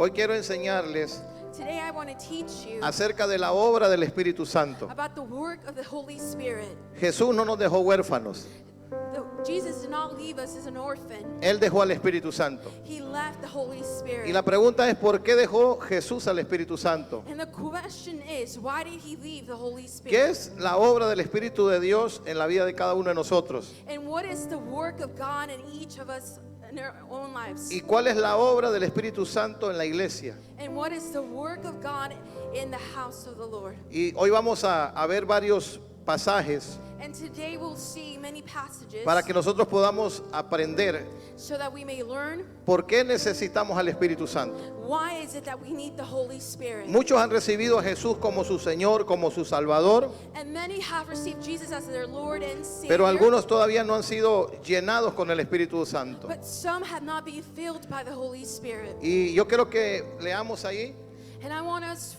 Hoy quiero enseñarles Today I want to teach you acerca de la obra del Espíritu Santo. about the work of the Holy Spirit. Jesús no nos dejó huérfanos. Jesus did not leave us as an orphan. Él dejó al Espíritu Santo. He left the Holy Spirit. Y la pregunta es, ¿por qué dejó Jesús al Espíritu Santo? And the question is, why did he leave the Holy Spirit? ¿Qué es la obra del Espíritu de Dios en la vida de cada uno de nosotros? And what is the work of God in each of us in our own lives? ¿Y cuál es la obra del Espíritu Santo en la iglesia? And what is the work of God in the house of the Lord? Y hoy vamos a ver varios pasajes And today we'll see many passages para que nosotros podamos aprender so that we may learn por qué necesitamos al Espíritu Santo. why is it that we need the Holy Spirit. Muchos han recibido a Jesús como su Señor, como su Salvador, And many have received Jesus as their Lord and Savior. pero algunos todavía no han sido llenados con el Espíritu Santo. But some have not been filled by the Holy Spirit. Y yo quiero que leamos ahí. And I want us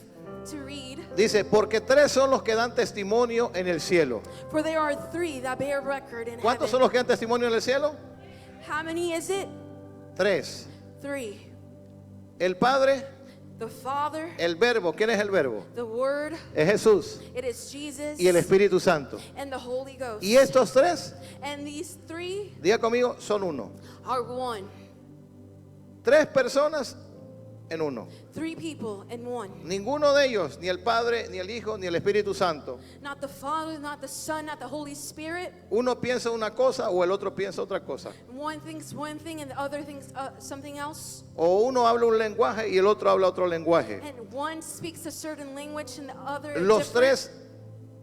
to read, Dice, porque tres son los que dan testimonio en el cielo. for there are three that bear record in ¿Cuántos son heaven. los que dan testimonio en el cielo? How many is it? Tres. Three. El Padre, The Father, el Verbo. ¿Quién es el Verbo? the Word, Es Jesús it is Jesus, y el Espíritu Santo. and the Holy Ghost. Y estos tres, And these three diga conmigo, son uno. are one. Tres personas en uno. Three people in one. Ninguno de ellos, ni el Padre, ni el Hijo, ni el Espíritu Santo. Not the Father, not the Son, not the Holy Spirit. Uno piensa una cosa o el otro piensa otra cosa. One thinks one thing and the other thinks something else. O uno habla un lenguaje y el otro habla otro lenguaje. And one speaks a certain language and the other a Los different. tres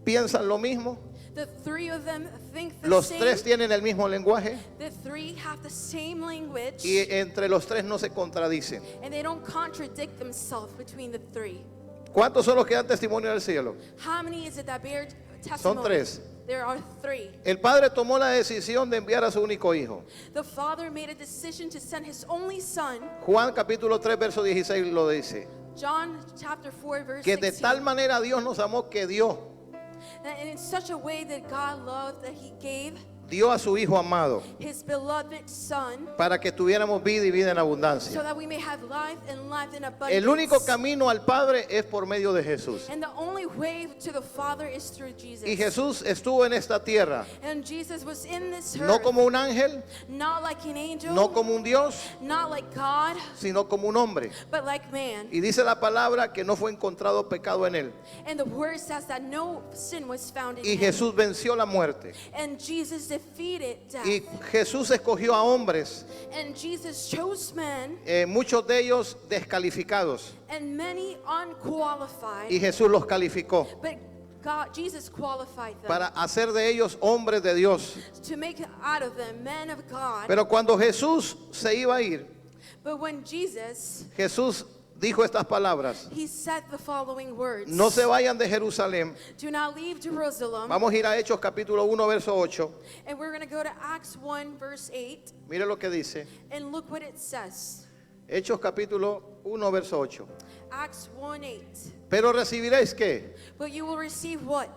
piensan lo mismo. The three of them think the Los same. tres tienen el mismo lenguaje. The three have the same language. Y entre los tres no se contradicen. And they don't contradict themselves between the three. ¿Cuántos son los que dan testimonio del cielo? How many is it that bear testimony? Son tres. There are three. El Padre tomó la decisión de enviar a su único hijo. The Father made a decision to send His only Son. Juan capítulo 3 verso 16 lo dice. John chapter 4 verse Que de 16. tal manera Dios nos amó que dio And in such a way that God loved that He gave a su hijo amado His beloved Son para que tuviéramos vida y vida en so abundancia. that we may have life and life in abundance. El único camino al Padre es por medio de Jesús. And the only way to the Father is through Jesus. Y Jesús estuvo en esta tierra, And Jesus was in this earth, no como un ángel, not like an angel, no como un Dios, not like God, sino como un hombre. but like man. Y dice la palabra que no fue encontrado pecado en él. And the word says that no sin was found in Y him. Jesús venció la muerte. And Jesus defeated death. Y Jesús escogió a hombres, And Jesus chose men, muchos de ellos descalificados. and many unqualified. Y Jesús los calificó But Jesus qualified them para hacer de ellos hombres de Dios. to make out of them men of God. Pero cuando Jesús se iba a ir, But when Jesus, Jesús dijo estas palabras: He said the following words. no se vayan de Jerusalén. Do not leave Jerusalem. Vamos a ir a Hechos capítulo 1 verso 8. And we're going to go to Acts 1 verse 8 Mire lo que dice. and look what it says. Hechos capítulo 1 verso 8. Acts 1:8. Pero recibiréis ¿qué? But you will receive what?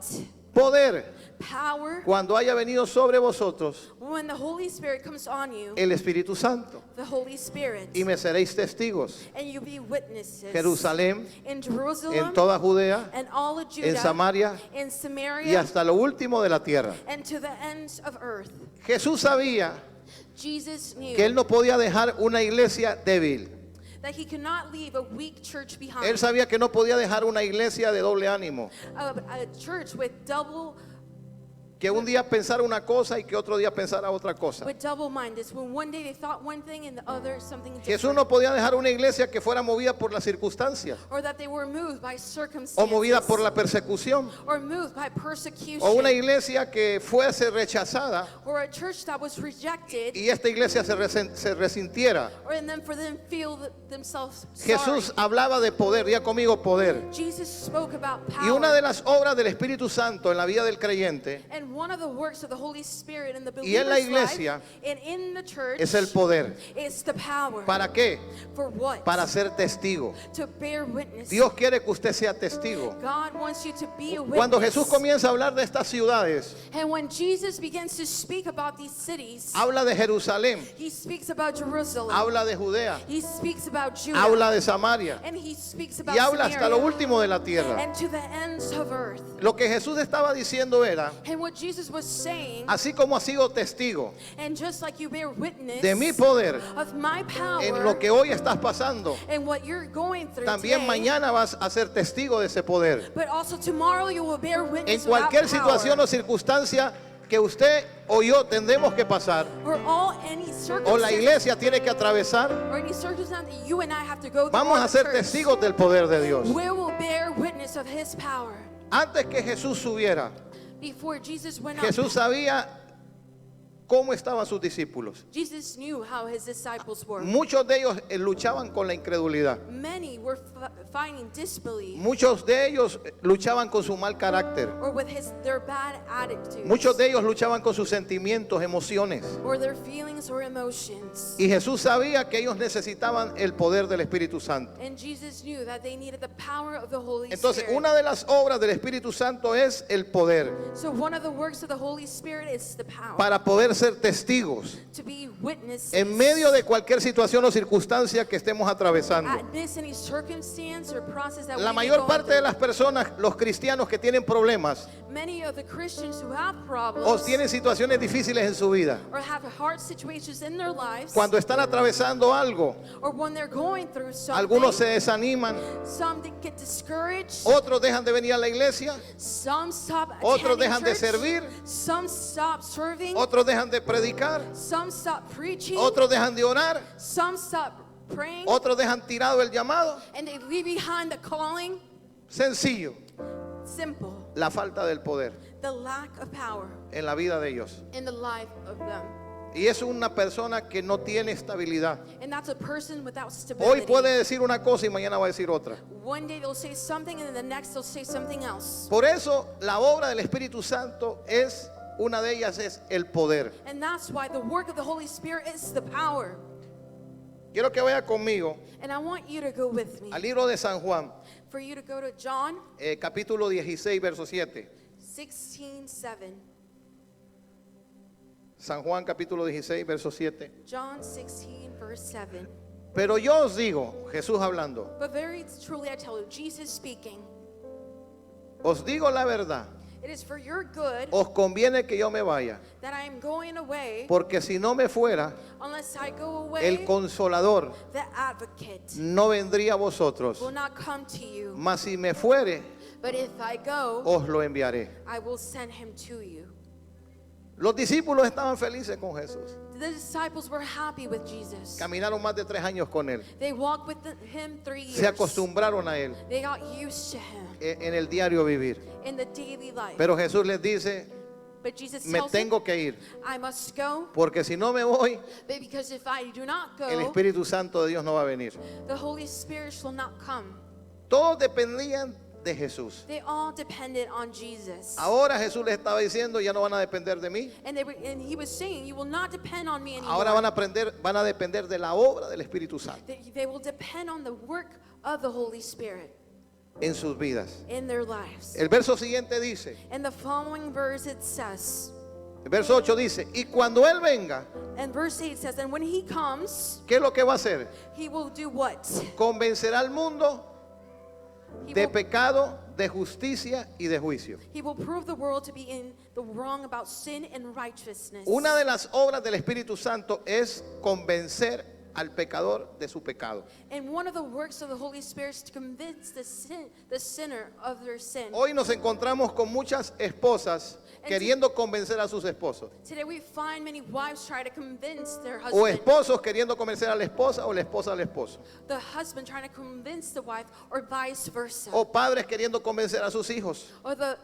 Poder Power cuando haya venido sobre vosotros when the Holy Spirit comes on you, el Espíritu Santo. the Holy Spirit. Y me seréis testigos. And you be witnesses Jerusalén, in Jerusalem, en toda Judea, and all of Judah, en Samaria in y Samaria, hasta lo último de la tierra. and to the ends of earth. Jesús sabía Jesus knew que él no podía dejar una iglesia débil. that He could not leave a weak church behind. Él sabía que no podía dejar una iglesia de doble ánimo. A church with double Que un día pensara una cosa y que otro día pensara otra cosa. mindedness. When one day they thought one thing and the other something different. Jesús no podía dejar una iglesia que fuera movida por las circunstancias Or that they were moved by circumstances. o movida por la persecución or moved by persecution. o una iglesia que fuese rechazada or a church that was rejected. y esta iglesia se resintiera. Or and then for them feel themselves Jesús sorry. hablaba de poder, diga conmigo poder. Jesus spoke about power. Y una de las obras del Espíritu Santo en la vida del creyente And And one of the works of the Holy Spirit in the Y en la believer's iglesia life and in the church es el poder. is the power. ¿Para qué? For what? Para ser testigo. To bear witness. Dios quiere que usted sea testigo. God wants you to be a witness. Cuando Jesús comienza a hablar de estas ciudades, And when Jesus begins to speak about these cities, habla de Jerusalén, he speaks about Jerusalem. habla de Judea, He speaks about Judah. habla de Samaria And he speaks about y habla hasta lo Samaria último de la tierra. and to the ends of earth. Lo que Jesús estaba diciendo era, And what Jesus was saying, así como has sido testigo and just like you bear witness de mi poder of my power en lo que hoy estás pasando, and what you're going through también today, mañana vas a ser testigo de ese poder. but also tomorrow you will bear En witness cualquier of that power. situación o circunstancia que usted o yo tendremos que pasar, Or all any o la circumstance, iglesia tiene que atravesar, or any circumstance that you and I have to go through, vamos or a the ser church, testigos del poder de Dios. we will bear witness of his power. Antes que Jesús subiera, Before Jesus went Jesús up, sabía cómo estaban sus discípulos. Jesus knew how his disciples were. Muchos de ellos luchaban con la incredulidad. Many were finding disbelief Muchos de ellos luchaban con su mal carácter. or with their bad attitudes Muchos de ellos luchaban con sus sentimientos, emociones. or their feelings or emotions. Y Jesús sabía que ellos necesitaban el poder del Espíritu Santo. And Jesus knew that they needed the power of the Holy Entonces, Spirit. una de las obras del Espíritu Santo es el poder So one of the works of the Holy Spirit is the power para poder ser testigos to be witnesses en medio de cualquier situación o circunstancia que estemos atravesando. amidst any circumstance or process that La we may mayor go parte de through. las personas, los cristianos que tienen problemas Many of the Christians who have problems o tienen situaciones difíciles en su vida, or have hard situations in their lives, cuando están atravesando algo, or when they're going through something, algunos se desaniman, some get discouraged, otros dejan de venir a la iglesia, some stop otros attending dejan de church, servir, some stop serving, otros dejan de predicar, some stop preaching, otros dejan de orar, some stop praying, otros dejan tirado el llamado. and they leave behind the calling. Sencillo, Simple. la falta del poder The lack of power en la vida de ellos. in the life of them. Y es una persona que no tiene estabilidad. And that's a person without Hoy stability. puede decir una cosa y mañana va a decir otra. One day they'll say something and then the next they'll say something else. Por eso la obra del Espíritu Santo es, una de ellas es el poder. And that's why the work of the Holy Spirit is the power. Quiero que vaya conmigo And I want you to go with me. al libro de San Juan, For you to go to John capítulo 16, verso 7. 16:7. San Juan capítulo 16, verso 7. John 16, verse 7. Pero yo os digo, Jesús hablando, But very truly I tell you, Jesus speaking, os digo la verdad, it is for your good os conviene que yo me vaya, that I am going away. porque si no me fuera, Unless I go away, el consolador the advocate no vendría a vosotros, will not come to you. mas si me fuere, But if I go, os lo enviaré. I will send him to you. Los discípulos estaban felices con Jesús. The disciples were happy with Jesus. Caminaron más de 3 años con Él. They walked with him 3 years. Se acostumbraron a Él They got used to him en el diario vivir. in the daily life. Pero Jesús les dice, But Jesus me tells them, tengo que ir, I must go, porque si no me voy, but because if I do not el go, Espíritu Santo de Dios no va a venir. the Holy Spirit shall not come. Todos dependían de Jesús. They all depended on Jesus. Ahora Jesús les estaba diciendo, ya no van a depender de mí. And he was saying, you will not depend on me anymore. Ahora van a depender de la obra del Espíritu Santo They will depend on the work of the Holy Spirit en sus vidas. in their lives. El verso siguiente dice, In the following verse it says, el verso 8 dice, y cuando Él venga, and verse 8 says, and when he comes, ¿qué es lo que va a hacer? he will do what? Convencerá al mundo He de will, pecado, de justicia y de juicio. he will prove the world to be in the wrong about sin and righteousness. Una de las obras del Espíritu Santo es convencer al pecador de su pecado. And one of the works of the Holy Spirit is to convince the sinner of their sin. Hoy nos encontramos con muchas esposas queriendo convencer a sus esposos, Today we find many wives try to convince their o husband, esposos queriendo convencer a la esposa o la esposa al esposo, the husband trying to convince the wife, or vice versa. o padres queriendo convencer a sus hijos, Or the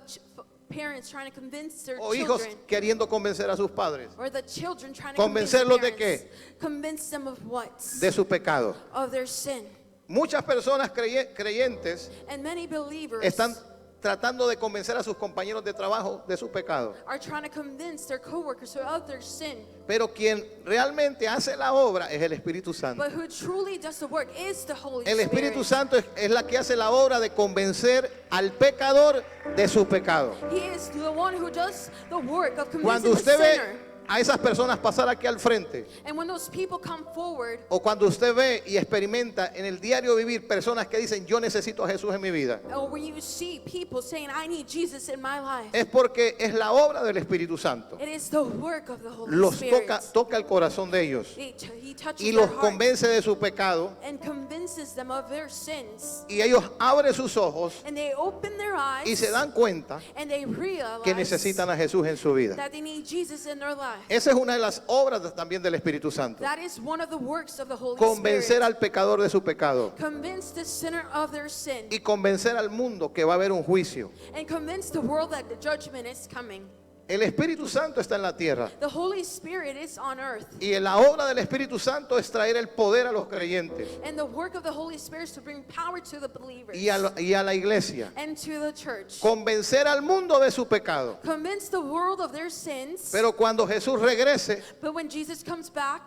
parents trying to convince their o hijos children. queriendo convencer a sus padres Or the children trying to convince their ¿Convencerlos de parents. qué? Convince them of what? de su pecado. Of their sin. Muchas personas creyentes And many believers están tratando de convencer a sus compañeros de trabajo de su pecado. are trying to convince their coworkers of their sin. Pero quien realmente hace la obra es el Espíritu Santo. But who truly does the work is the Holy El Espíritu Spirit. Santo es la que hace la obra de convencer al pecador de su pecado. He is the one who does the work of Cuando convincing the usted ve sinner. a esas personas pasar aquí al frente, And when those people come forward, o cuando usted ve y experimenta en el diario vivir personas que dicen yo necesito a Jesús en mi vida, or when you see people saying, I need Jesus in my life, es porque es la obra del Espíritu Santo. it is the work of the Holy Los Spirit. toca el corazón de ellos He touches y their los heart convence de su pecado, and convinces them of their sins. y ellos abren sus ojos And they open their eyes y se dan cuenta and they realize que necesitan a Jesús en su vida. that they need Jesus in their life. Esa es una de las obras también del Espíritu Santo. That is one of the works of the Holy Convencer Spirit. al pecador de su pecado Convince the sinner of their sin. y convencer al mundo que va a haber un juicio. And convince the world that the judgment is coming. El Espíritu Santo está en la tierra The Holy Spirit is on earth. y la obra del Espíritu Santo es traer el poder a los creyentes And the work of the Holy Spirit is to bring power to the believers y a la iglesia. and to the church. Convencer al mundo de su pecado. Convince the world of their sins. Pero cuando Jesús regrese, But when Jesus comes back,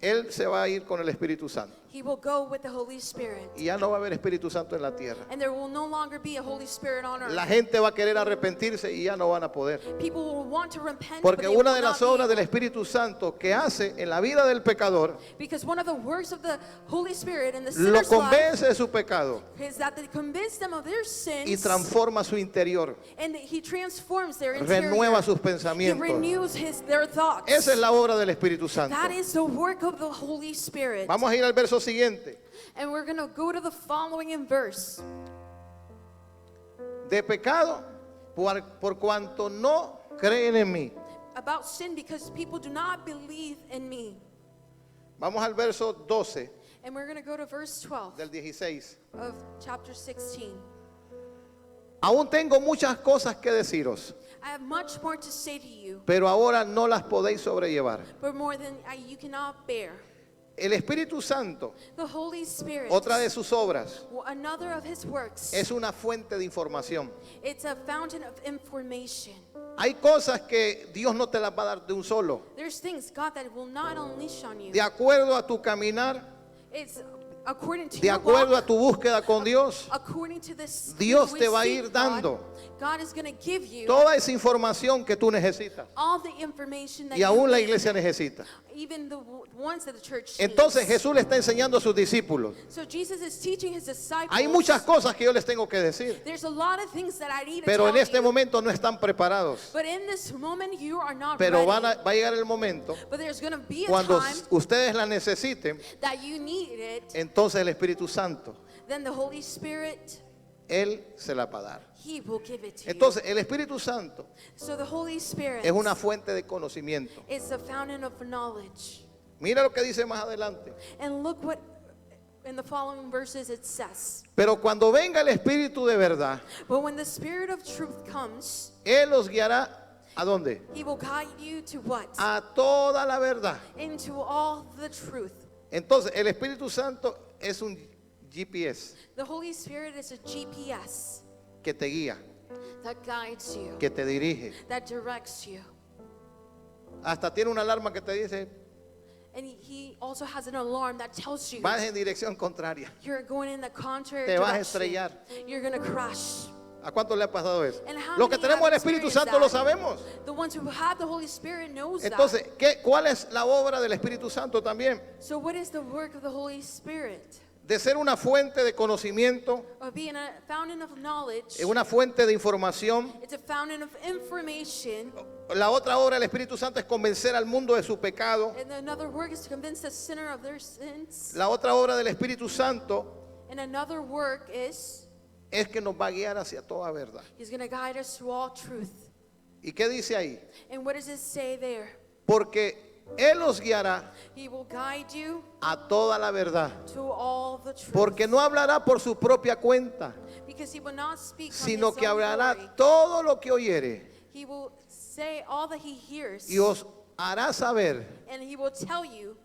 Él se va a ir con el Espíritu Santo. he will go with the Holy Spirit. Y ya no va a haber Espíritu Santo en la tierra. And there will no longer be a Holy Spirit on earth. La gente va a querer arrepentirse y ya no van a poder. People will want to repent, but Porque they una will de not las be obras able. del Espíritu Santo que hace en la vida del pecador, Because one of the works of the Holy Spirit in the lo sinner's life convence de su pecado is that they convince them of their sins, y transforma su interior, and he transforms their interior. renueva sus He pensamientos. renews their thoughts. Esa es la obra del Espíritu Santo. That is the work of the Holy Spirit. Vamos a ir al verso siguiente. And we're going to go to the following in verse. De pecado, por cuanto no creen en mí. About sin, because people do not believe in me. Vamos al verso 12 And we're going to go to verse 12 del 16. of chapter 16. Aún tengo muchas cosas que deciros, I have much more to say to you, pero ahora no las podéis sobrellevar. but more than you cannot bear. El Espíritu Santo, The Holy Spirit, otra de sus obras, another of his works, es una fuente de información. it's a fountain of information. Hay cosas que Dios no te las va a dar de un solo. There's things, God, that will not unleash on you. De acuerdo a tu caminar, It's according to de your acuerdo walk, a tu búsqueda con Dios, according to this. Dios te va a ir dando God is going to give you toda esa información que tú necesitas all the information that y aún you la need, iglesia necesita. even the ones that the church Entonces needs. Jesús le está enseñando a sus discípulos. So Jesus is teaching his disciples. Hay muchas cosas que yo les tengo que decir, There's a lot of things that I need to pero tell en este you, momento no están preparados. but in this moment you are not Pero ready. va a llegar el momento But there's going to be a cuando time ustedes la necesiten, that you need it. entonces el Espíritu Santo, Then the Holy Spirit, Él se la va a dar. he will give it to Entonces el Espíritu Santo you. So the Holy Spirit es una fuente de conocimiento. is a fountain of knowledge. Mira lo que dice más adelante. And look what in the following verses it says. Pero cuando venga el Espíritu de verdad, But when the Spirit of truth comes, Él los guiará ¿a dónde? he will guide you to what? A toda la verdad. Into all the truth. Entonces el Espíritu Santo es un GPS The Holy Spirit is a GPS que te guía, that guides you, que te dirige. that directs you. Hasta tiene una alarma que te dice, And he also has an alarm that tells you vas en dirección contraria. you're going in the contrary Te vas a direction. estrellar. You're going to crash. ¿A cuánto le ha pasado eso? And how Lo que many tenemos have el Espíritu experienced Santo lo that? sabemos. The ones who have the Holy Spirit knows Entonces, that. ¿cuál es la obra del Espíritu Santo también? So what is the work of the Holy Spirit? De ser una fuente de conocimiento, Of being a fountain of knowledge. una fuente de información. It's a fountain of information. La otra obra del Espíritu Santo es convencer al mundo de su pecado. And another work is to convince the sinner of their sins. La otra obra del Espíritu Santo And another work is es que nos va a guiar hacia toda verdad. he's going to guide us to all truth. ¿Y qué dice ahí? And what does it say there? Porque Él los guiará He will guide you a toda la verdad. to all the truth. Porque no hablará por su propia cuenta, Because he will not speak from sino his que own hablará glory. todo lo que oyere He will say all that he hears. y os hará saber And he will tell you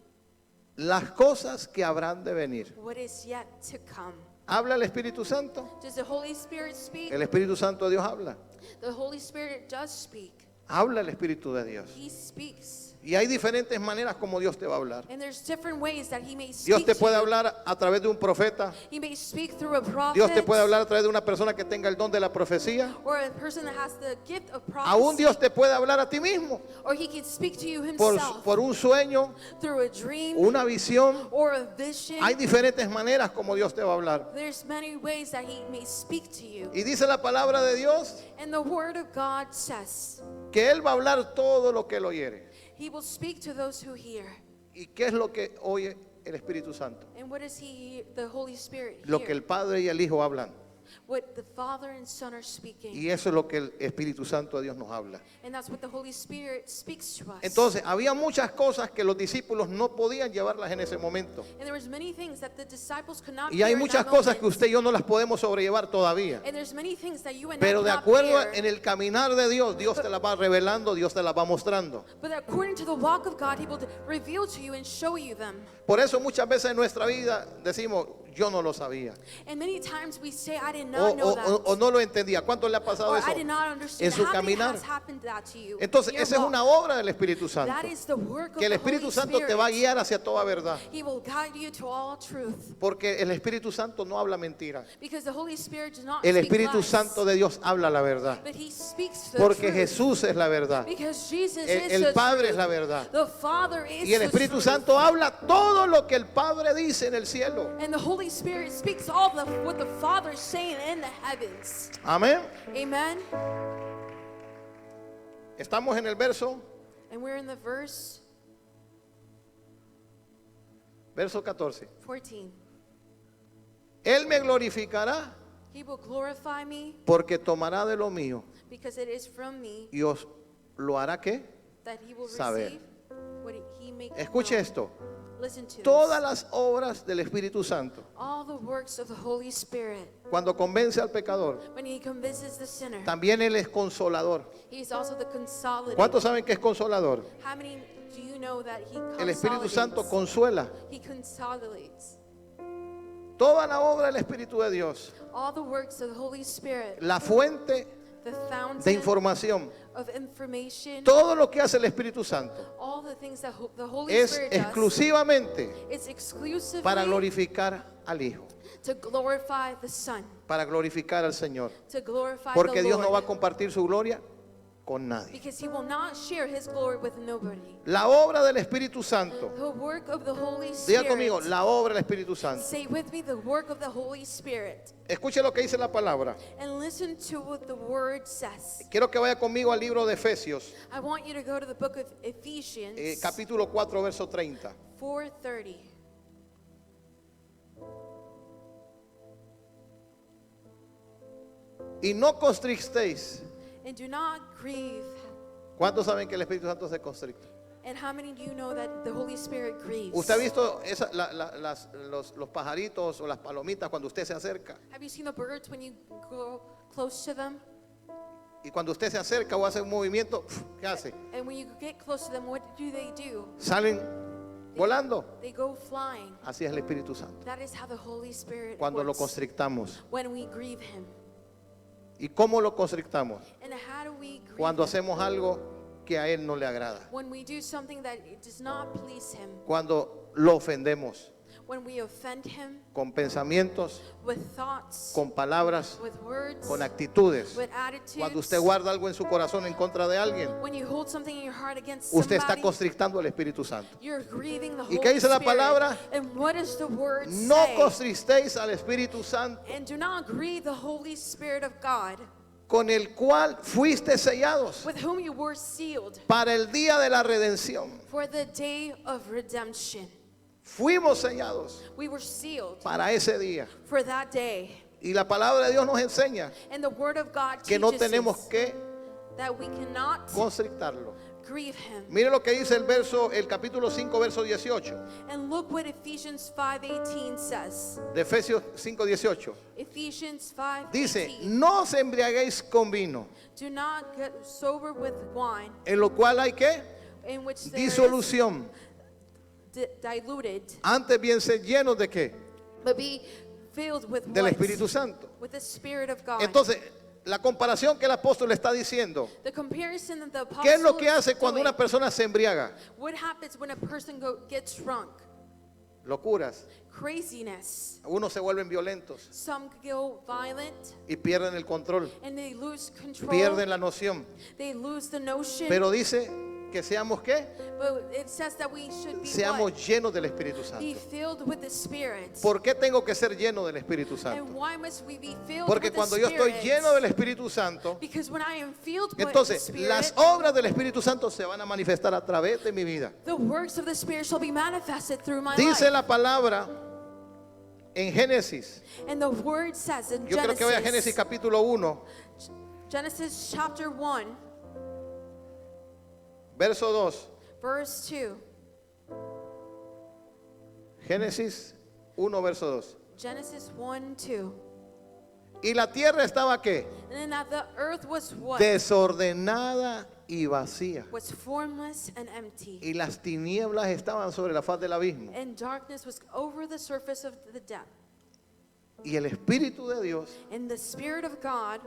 las cosas que habrán de venir. what is yet to come. ¿Habla el Espíritu Santo? Does the Holy Spirit speak? El Espíritu Santo de Dios habla. The Holy Spirit does speak. Habla el Espíritu de Dios. He speaks. Y hay diferentes maneras como Dios te va a hablar. And there's different ways that he may speak Dios te to puede you. hablar a través de un profeta. He may speak through a prophet. Dios te puede hablar a través de una persona que tenga el don de la profecía. Or a person that has the gift of Aún prophecy. Dios te puede hablar a ti mismo Or he can speak to you por, himself por un sueño, through a dream una visión. or a vision. Hay diferentes maneras como Dios te va a hablar. There's many ways that he may speak to you. Y dice la palabra de Dios And the word of God says, que Él va a hablar todo lo que Él oyere. he will speak to those who hear. ¿Y qué es lo que oye el Espíritu Santo? And what does the Holy Spirit Lo hear? que el Padre y el Hijo hablan. What the Father and Son are speaking. Y eso es lo que el Espíritu Santo de Dios nos habla. And that's what the Holy Spirit speaks to us. Entonces, había muchas cosas que los discípulos no podían llevarlas en ese momento. And there was many things that the disciples could not Y hay bear in muchas that cosas que moment. usted y yo no las podemos sobrellevar todavía. And there's many things that you and Pero I de cannot acuerdo bear. en el caminar de Dios, Dios te las va revelando, Dios te las va mostrando. But according to the walk of God, he will reveal to you and show you them. Por eso muchas veces en nuestra vida decimos, yo no lo sabía. And many times we say, I did O, not know o- that. o no lo entendía. ¿Cuánto le ha pasado Or eso I did not understand. en su How many caminar? has happened that to you? Entonces, in your esa es walk? una obra del Espíritu Santo. That is the work Que el of the Espíritu Holy Santo te va a Spirit. guiar hacia toda verdad. He will guide you to all truth. Porque el Espíritu Santo no habla mentira. Because the Holy Spirit does not El speak Espíritu lies, Santo de Dios habla la verdad. but he speaks the Porque truth. Jesús es la verdad. Because Jesus is El the Padre truth. es la verdad. The Father is Y el the Espíritu truth. Santo habla todo lo que el Padre dice en el cielo. And the Holy Spirit speaks all what the Father is saying in the heavens. Amén. Amen. Estamos en el verso And we're in the verse 14. 14. Él me glorificará He will glorify me porque tomará de lo mío because it is from me y os lo hará ¿qué? that he will Saber. receive what he makes Escuche known. esto. Listen to Todas this. las obras del Espíritu Santo, All the works of the Holy Spirit. cuando convence al pecador, When he convinces the sinner, también Él es consolador. he is also the consolidator. ¿Cuántos saben que es consolador? How many do you know that he El Espíritu Santo consolidates? consuela. He consolidates. Toda la obra del Espíritu de Dios, All the works of the Holy Spirit, la fuente the de fountain información, of information, todo lo que hace el Espíritu Santo all the things that the Holy es Spirit does, exclusivamente it's exclusively para glorificar al Hijo, to glorify the Son, para glorificar al Señor. to glorify Porque the Dios Lord, no va a compartir su gloria con nadie. because he will not share his glory with nobody. La obra del Espíritu Santo, The work of the Holy diga Spirit. conmigo, la obra del Espíritu Santo. Say with me the work of the Holy Spirit. Escuche lo que dice la palabra. And listen to what the word says. Quiero que vaya conmigo al libro de Efesios, I want you to go to the book of Ephesians capítulo 4, verso 30. 4:30. Y no constrictéis. And do not grieve. ¿Cuántos saben que el Espíritu Santo se constricta? And how many do you know that the Holy Spirit grieves? ¿Usted ha visto los pajaritos o las palomitas cuando usted se acerca? Have you seen the birds when you go close to them? Y cuando usted se acerca o hace un movimiento, ¿qué hace? And when you get close to them, what do? Salen volando. They go flying. Así es el Espíritu Santo. That is how the Holy Spirit Cuando lo works constrictamos. when we grieve him. ¿Y cómo lo constrictamos? And how do we grieve Cuando him? hacemos algo que a Él no le agrada. When we do something that it does not please him. Cuando lo ofendemos When we offend him con pensamientos, with thoughts, con palabras, with words, con actitudes. with attitudes. Cuando usted guarda algo en su corazón en contra de alguien, When you hold something in your heart against usted está somebody, constrictando al Espíritu Santo. you're grieving the ¿Y Holy qué dice la Spirit. palabra? And what does the word No say? constristéis al Espíritu Santo, And do not grieve the Holy Spirit of God, con el cual fuiste sellados with whom you were sealed para el día de la redención. for the day of redemption. Fuimos sellados We were sealed para ese día. for that day. Y la palabra de Dios nos enseña And the word of God que no teaches tenemos us que that we cannot constrictarlo. grieve him. Mire lo que dice el capítulo 5, verso 18. And look what Ephesians 5:18 says. De Efesios 5, 18. Ephesians 5:18. Dice, no os embriaguéis con vino, Do not get sober with wine, en lo cual hay que in which there is disolución. diluted, Antes bien ser llenos de qué? but be filled with del what? Espíritu Santo. With the Spirit of God. Entonces, la comparación que el apóstol le está diciendo, The comparison that the apostle ¿qué es lo que is hace cuando doing, una persona se embriaga? what happens when a person gets drunk? Locuras. Craziness. Unos se vuelven violentos Some go violent y pierden el control, and they lose control. pierden la noción. They lose the notion. Pero dice que seamos ¿qué? But it says that we should be Seamos what? llenos del Espíritu Be Santo. filled with the Spirit. ¿Por qué tengo que ser lleno del Espíritu And Santo? why must we be filled Porque with the cuando yo estoy Spirit? lleno del Espíritu Santo, Because when I am filled with the entonces Spirit, las obras del Espíritu Santo se van a manifestar a través de mi vida. the works of the Spirit shall be manifested through my Dice life. la palabra en Génesis. And the word says in Yo creo que vaya a Génesis Genesis, capítulo 1, Genesis chapter 1, verso 2. verse 2. Génesis 1, verso 2. Genesis 1, 2. Y la tierra estaba ¿qué? And then that the earth was what? Desordenada y vacía. Was formless and empty. Y las tinieblas estaban sobre la faz del abismo. And darkness was over the surface of the depth. Y el Espíritu de Dios And the Spirit of God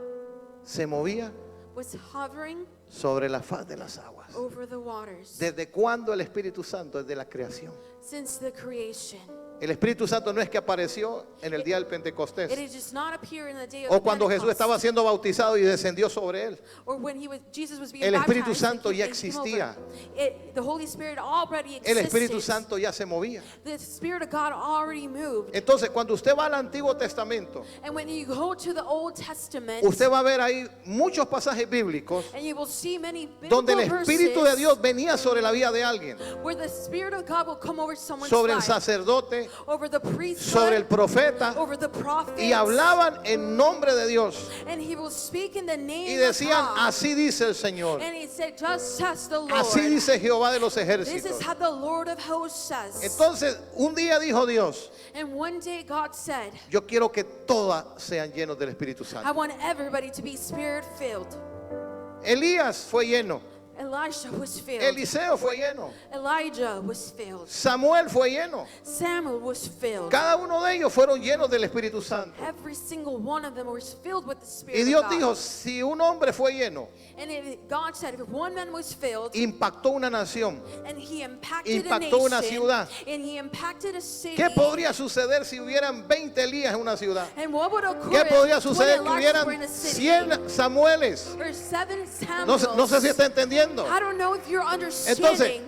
se movía was hovering sobre la faz de las aguas. over the waters. ¿Desde cuándo el Espíritu Santo? Desde la creación. Since the creation. El Espíritu Santo no es que apareció en el día del Pentecostés It does not appear in the day of o cuando Jesús Pentecost, estaba siendo bautizado y descendió sobre él. or when Jesus was being El Espíritu baptized, Santo and ya he came over. existía. The Holy Spirit already El existed. Espíritu Santo ya se movía. The Spirit of God already moved. Entonces, cuando usted va al Antiguo Testamento, And when you go to the Old Testament, usted va a ver ahí muchos pasajes bíblicos and you will see many donde el biblical Espíritu de verses Dios venía sobre la vida de alguien, where the Spirit of God will come over someone's sobre el life, sacerdote, over the priesthood, sobre el profeta, over the prophets, y hablaban en nombre de Dios and he will speak in the name y decían, of God. así dice el Señor, And he said, just says the Lord. así dice Jehová de los This ejércitos. is how the Lord of hosts says. Entonces, un día dijo Dios, And one day God said, yo quiero que todas sean llenos del Espíritu I Santo. want everybody to be Spirit filled. Elías fue lleno, Elisha was filled. Eliseo fue lleno, Elijah was filled. Samuel fue lleno. Samuel was filled. Cada uno de ellos fueron llenos del Espíritu Santo. Every single one of them was filled with the Spirit Y Dios of God. dijo, si un hombre fue lleno, And God said, if one man was filled, impactó una nación, and he impacted impactó a una nation, ciudad. and he impacted a city, ¿qué podría suceder si hubieran 20 Elías en una ciudad? and what would occur ¿Qué podría if 20 suceder que Elijahs were in hubieran a city, 100 Samueles? or 7 No, Samuels? no sé si está entendiendo. I don't know if you're Entonces, understanding.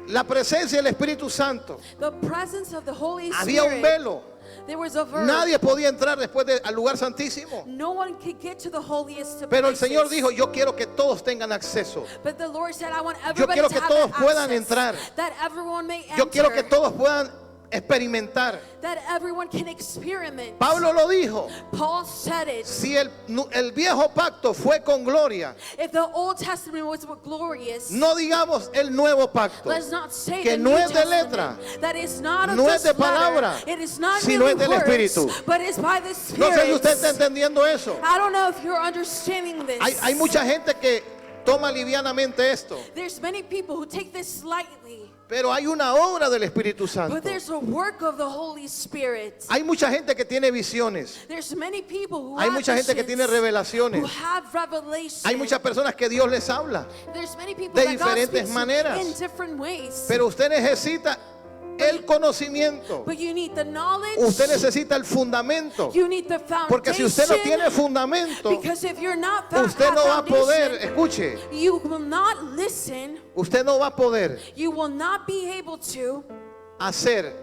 la presencia del Espíritu Santo, The presence of the Holy había un Spirit. velo. There was a verb. Nadie podía entrar después al lugar santísimo. No one could get to the holiest of Pero el places. Señor dijo, yo quiero que todos tengan acceso. But the Lord said, I want Yo everybody quiero to que have todos that puedan access, entrar. that everyone may Yo quiero enter, que todos puedan experimentar. that everyone can experiment. Pablo lo dijo. Paul said it. Si el viejo pacto fue con gloria, If the Old Testament was glorious, no digamos el nuevo pacto, let's not say que the no New es de Testament. letra, That is not of no es just de palabra, letter. It is not sino merely es del words, Espíritu. but it's by the No sé si Spirit. usted está entendiendo eso. I don't know if you're understanding this. Hay mucha gente que toma livianamente esto, There's many people who take this lightly, pero hay una obra del Espíritu Santo. but there's a work of the Holy Spirit. Hay mucha gente que tiene visiones, There's many people who hay have mucha gente que tiene visions, revelaciones, who have revelation. hay muchas personas que Dios les habla, There's many people de that God diferentes speaks maneras. in different ways. pero usted necesita el conocimiento, But you need the knowledge. usted necesita el fundamento, You need the foundation. porque si usted no tiene fundamento, Because if you're not usted no va a poder, foundation, escuche, you will not listen. usted no va a poder You will not be able to hacer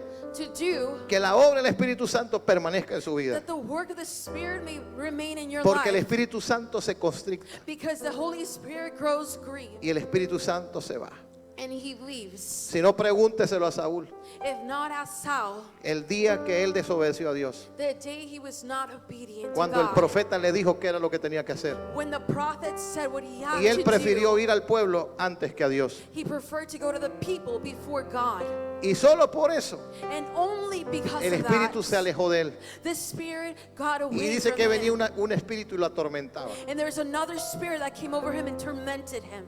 do que la obra del Espíritu Santo permanezca en su vida, that the work of the Spirit may remain in your porque el life. Espíritu Santo se constricta Because the Holy Spirit grows grieved y el Espíritu Santo se va. and he leaves. Si no, pregúnteselo a Saúl, If not as Saul, el día que él desobedeció a Dios, the day he was not obedient cuando to el God. profeta le dijo que era lo que tenía que hacer, When the prophet said what he had y él to prefirió do, ir al pueblo antes que a Dios, he preferred to go to the people before God. y solo por eso And only because el of Espíritu that, se alejó de él, the Spirit got y away dice from que him. venía un espíritu y lo atormentaba. And there was another spirit that came over him and tormented him.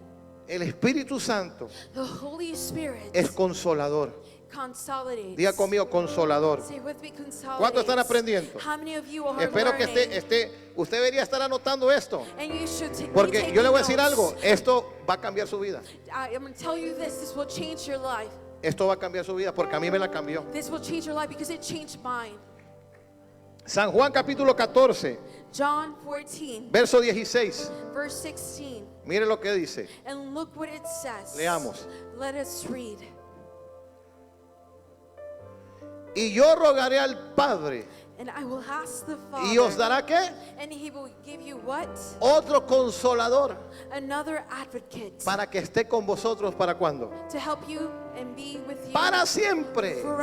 El Espíritu Santo The Holy Spirit es consolador. consolidates. Diga conmigo, consolador. Say with me, consolidates. ¿Cuántos están aprendiendo? How many of you are Espero que learning? usted debería estar anotando esto. And you should be Porque taking yo le voy a decir notes. algo, esto va a cambiar su vida. I'm going to tell you this will change your life. Esto va a cambiar su vida porque a mí me la cambió. This will change your life because it changed mine. San Juan capítulo 14, John 14, verso 16. verse 16. Mire lo que dice. And look what it says. Leamos. Let us read. Y yo rogaré al Padre And I will ask the Father. y os dará ¿qué? And he will give you what? Otro consolador Another advocate. para que esté con vosotros para cuándo? To help you and be with you. Para siempre. Forever.